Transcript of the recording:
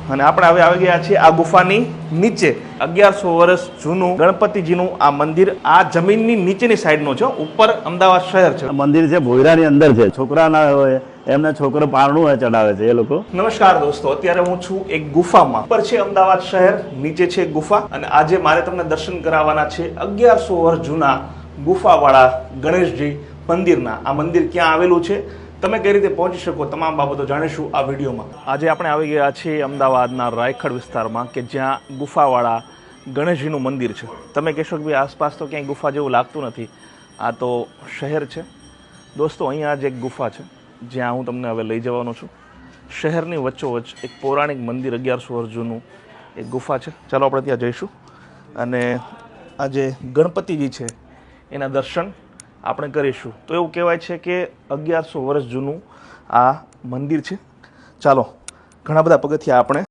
અને આપણે હવે આવી ગયા છીએ આ ગુફાની નીચે 1100 વર્ષ જૂનું ગણપતિજીનું આ મંદિર આ જમીનની નીચેની સાઈડનું છે, ઉપર અમદાવાદ શહેર છે. મંદિર છે ભોયરાની અંદર છે. છોકરા ના હોય એમને છોકરો પારણું ચડાવે છે એ લોકો. નમસ્કાર દોસ્તો, અત્યારે હું છું એક ગુફામાં. ઉપર છે અમદાવાદ શહેર, નીચે છે ગુફા, અને આજે મારે તમને દર્શન કરાવવાના છે 1100 વર્ષ જૂના ગુફાવાળા ગણેશજી મંદિરના. આ મંદિર ક્યાં આવેલું છે, તમે કઈ રીતે પહોંચી શકો, તમામ બાબતો જાણીશું આ વિડીયોમાં. આજે આપણે આવી ગયા છીએ અમદાવાદના રાયખડ વિસ્તારમાં, કે જ્યાં ગુફાવાળા ગણેશજીનું મંદિર છે. તમે કહેશો કે ભાઈ આસપાસ તો ક્યાંય ગુફા જેવું લાગતું નથી, આ તો શહેર છે. દોસ્તો, અહીંયા જ એક ગુફા છે જ્યાં હું તમને હવે લઈ જવાનો છું. શહેરની વચ્ચોવચ્ચ એક પૌરાણિક મંદિર 1100 વર્ષ જૂનું એક ગુફા છે. ચાલો આપણે ત્યાં જઈશું અને આ જે ગણપતિજી છે એના દર્શન આપણે કરીશું. તો એવું કહેવાય છે કે 1100 વર્ષ જૂનું આ મંદિર છે. ચાલો, ઘણા બધા પગથિયા આપણે